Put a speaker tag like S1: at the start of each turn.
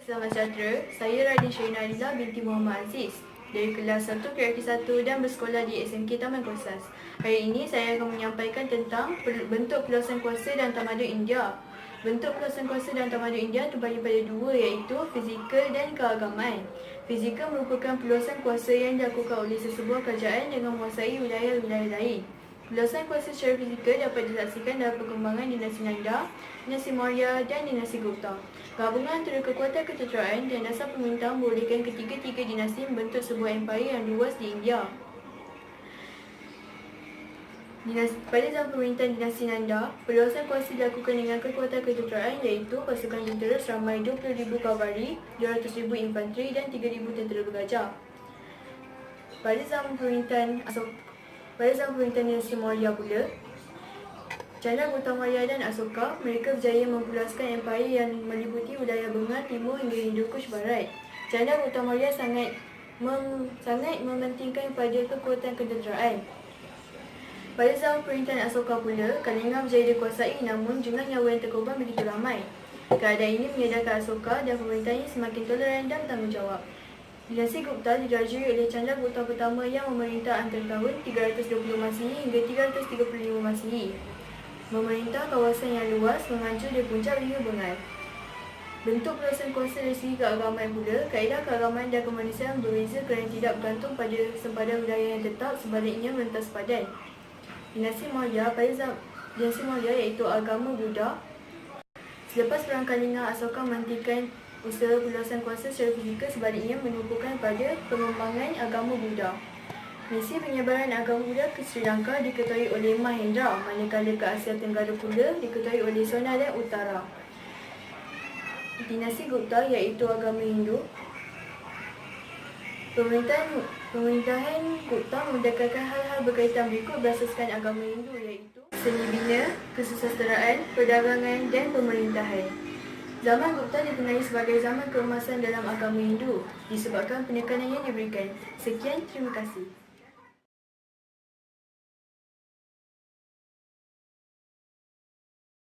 S1: Selamat sejahtera, saya Radin Syaina Adila binti Muhammad Aziz dari kelas 1 KRT 1 dan bersekolah di SMK Taman Kosas. Hari ini saya akan menyampaikan tentang bentuk perluasan kuasa dan tamadun India. Bentuk perluasan kuasa dan tamadun India terbagi pada dua, iaitu fizikal dan keagamaan. Fizikal merupakan perluasan kuasa yang dilakukan oleh sesebuah kerajaan dengan menguasai wilayah-wilayah lain. Perluasan kuasa secara fizikal dapat disaksikan dalam perkembangan dinasti Nanda, dinasti Maurya dan dinasti Gupta. Gabungan antara kekuatan ketenteraan dan dasar pemerintahan membolehkan ketiga-tiga dinasti membentuk sebuah empayar yang luas di India. Pada zaman pemerintahan dinasti Nanda, perluasan kuasa dilakukan dengan kekuatan ketenteraan, iaitu pasukan tentera seramai 20,000 kavalri, 200,000 infanteri dan 3,000 tentera bergajah. Pada zaman pemerintahan dinasti Maurya pula, Chandragupta Maurya dan Asoka, mereka berjaya memperluaskan empayar yang meliputi wilayah Bengal Timur hingga Hindu Kush Barat. Chandragupta Maurya sangat mementingkan pada kekuatan ketenteraan. Pada zaman pemerintahan Asoka pula, Kalinga berjaya dikuasai, namun jumlah nyawa yang terkorban begitu ramai. Keadaan ini menyadarkan Asoka dan pemerintahnya semakin toleran dan bertanggungjawab. Dinasti Gupta dirajai oleh Chandragupta pertama yang memerintah antara tahun 320 Masihi hingga 335 Masihi. Memerintah kawasan yang luas mengancur dari puncak hingga Bengal. Bentuk perluasan kuasa dari segi keagamaan pula, kaedah keagamaan dan kemanusiaan berbeza kerana tidak bergantung pada sempadan wilayah yang tetap, sebaliknya merentas sepadan. Dinasti Maurya iaitu agama Buddha. Selepas Perang Kalinga, Asoka menghentikan usaha perluasan kuasa secara fizikal, sebaliknya menumpukan pada pengembangan agama Buddha. Misi penyebaran agama Buddha ke Sri Lanka diketuai oleh Mahendra, manakala ke Asia Tenggara pula diketuai oleh Sona dan Uttara. Dinasti Gupta iaitu agama Hindu. Pemerintahan Gupta mendekatkan hal-hal berkaitan berikut berasaskan agama Hindu, iaitu seni bina, kesusasteraan, perdagangan dan pemerintahan. Zaman Gupta dikenali sebagai zaman keemasan dalam agama Hindu disebabkan penekanan yang diberikan. Sekian, terima kasih.